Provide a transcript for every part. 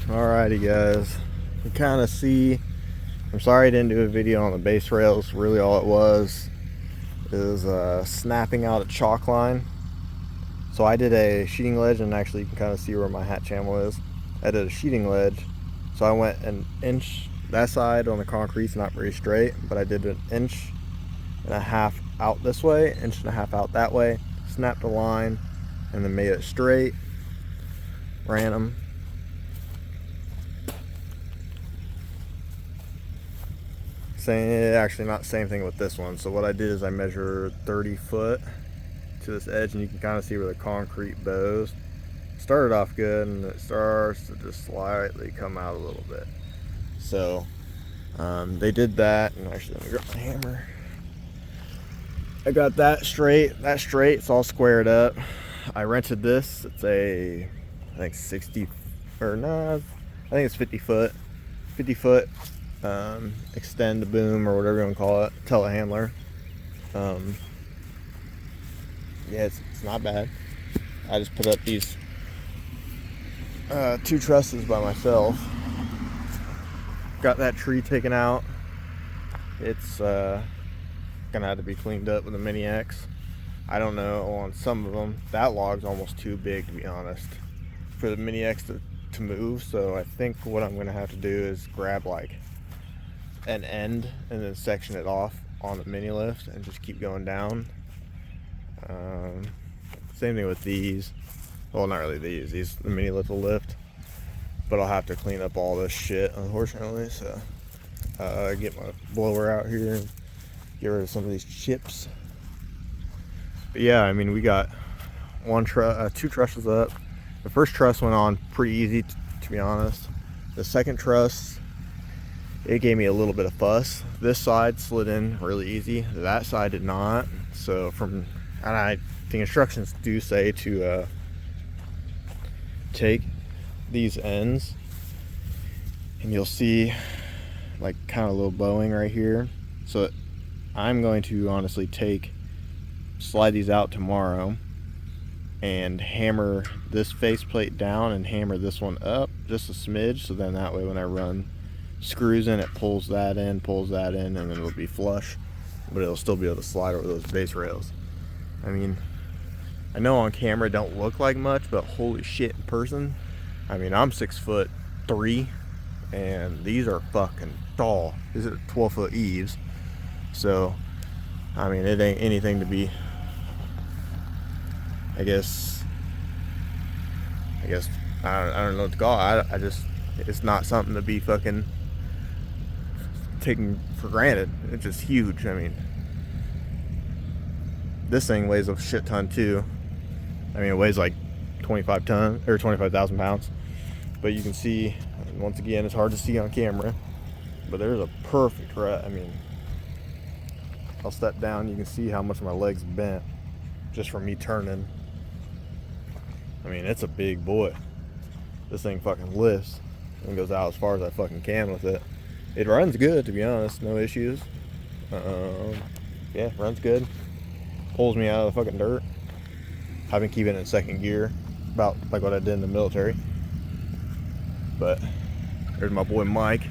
Alrighty guys, you kind of see, I'm sorry I didn't do a video on the base rails. Really all it was is snapping out a chalk line. So I did a sheeting ledge, and actually you can kind of see where my hat channel is. I did a sheeting ledge, so I went an inch that side on the concrete's not very straight, but I did an inch and a half out this way, inch and a half out that way, snapped the line, and then made it straight, ran them. Actually not the same thing with this one. So what I did is I measured 30 foot to this edge, and you can kind of see where the concrete bows. Started off good, and it starts to just slightly come out a little bit. So they did that, and actually let me grab my hammer. I got that straight, it's all squared up. I rented this. It's a, I think 60, or no, I think it's 50 foot extend the boom, or whatever you want to call it, telehandler. Yeah, it's not bad. I just put up these 2 trusses by myself. Got that tree taken out. It's gonna have to be cleaned up with a Mini X. I don't know, on some of them that log's almost too big, to be honest, for the Mini X to move. So I think what I'm gonna have to do is grab like an end and then section it off on the mini lift and just keep going down. Same thing with these. Well, not really these the mini lift will lift, but I'll have to clean up all this shit, unfortunately. So get my blower out here and get rid of some of these chips. But yeah, I mean, we got 2 trusses up. The first truss went on pretty easy, to be honest. The second truss, it gave me a little bit of fuss. This side slid in really easy. That side did not. So the instructions do say to take these ends, and you'll see like kind of a little bowing right here. So I'm going to honestly slide these out tomorrow and hammer this faceplate down and hammer this one up just a smidge, so then that way when I run screws in, it pulls that in, and then it'll be flush, but it'll still be able to slide over those base rails. I mean, I know on camera it don't look like much, but holy shit, in person, I mean, I'm 6'3", and these are fucking tall. These are 12-foot eaves, so I mean, it ain't anything to be, I guess I don't know what to call it. I just, it's not something to be fucking taken for granted. It's just huge. I mean, this thing weighs a shit ton too. I mean, it weighs like 25,000 pounds. But you can see, once again, it's hard to see on camera, but there's a perfect rut. I mean, I'll step down, you can see how much my legs bent just from me turning. I mean, it's a big boy. This thing fucking lifts and goes out as far as I fucking can with it. It runs good, to be honest, no issues. Yeah, runs good. Pulls me out of the fucking dirt. I've been keeping it in second gear, about like what I did in the military. But there's my boy Mike.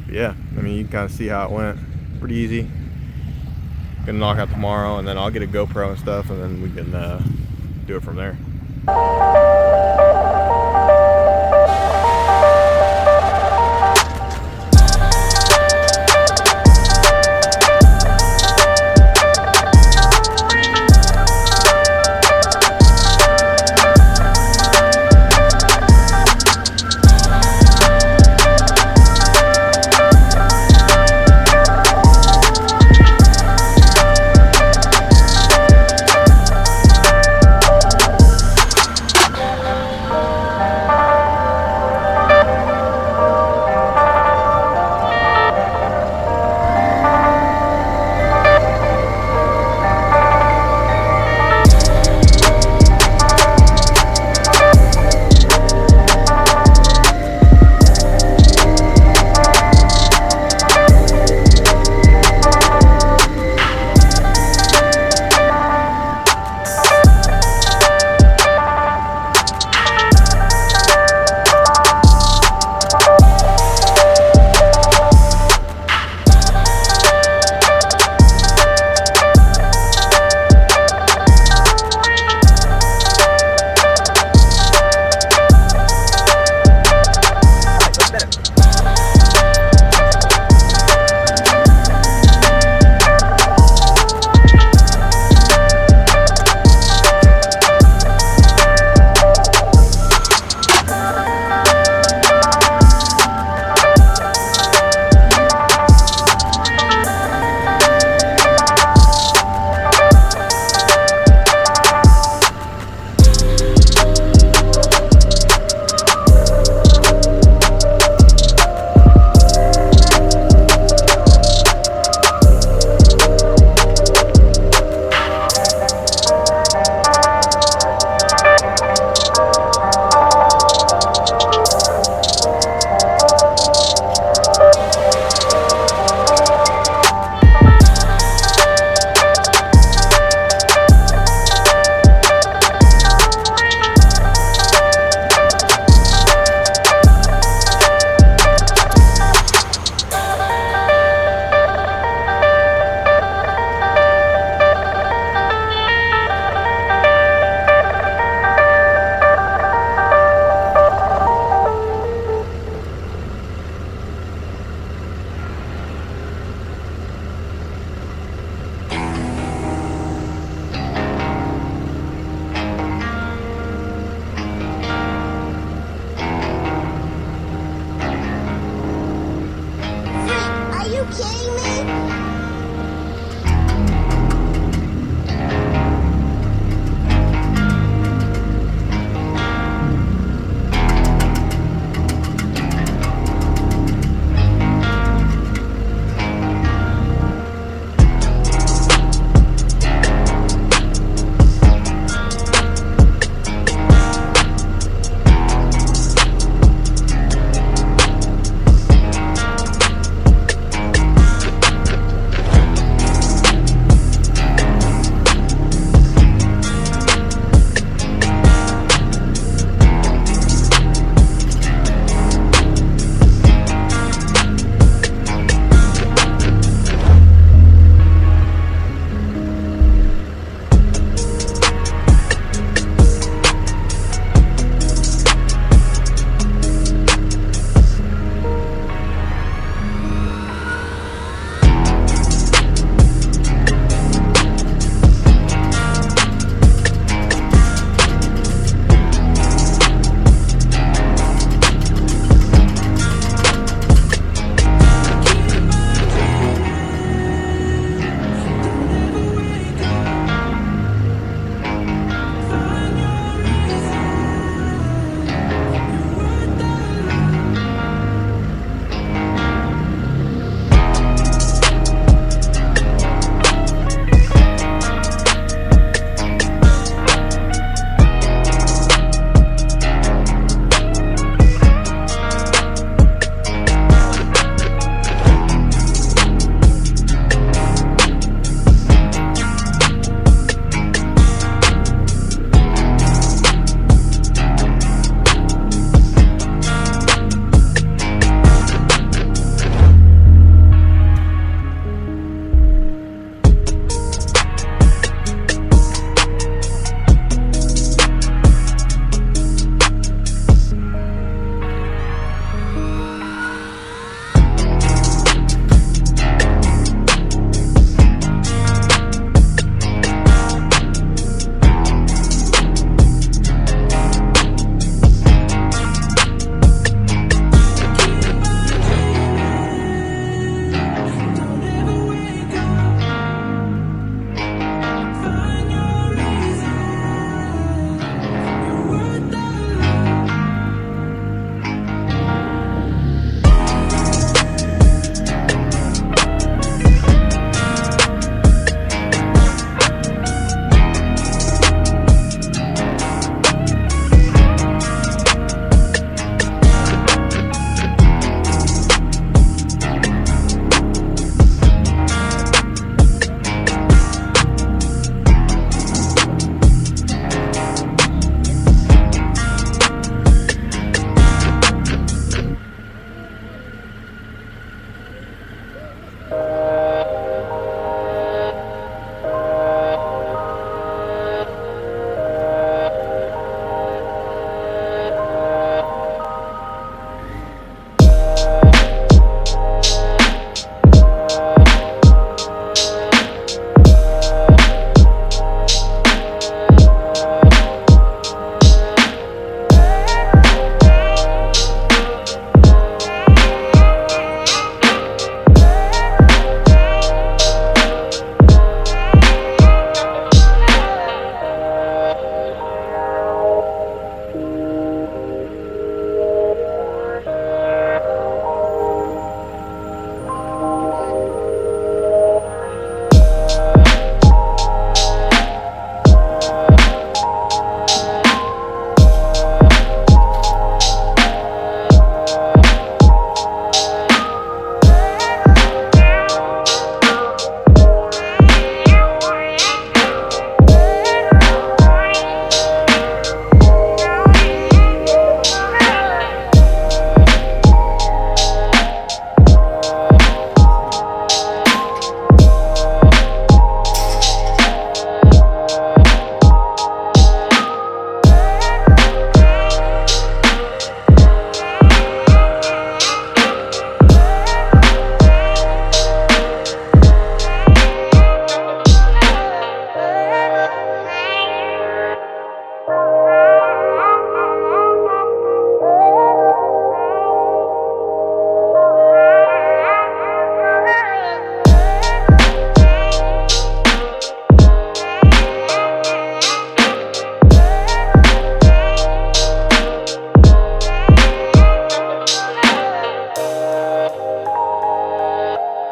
But yeah, I mean, you can kind of see how it went. Pretty easy. Gonna knock out tomorrow, and then I'll get a GoPro and stuff, and then we can do it from there.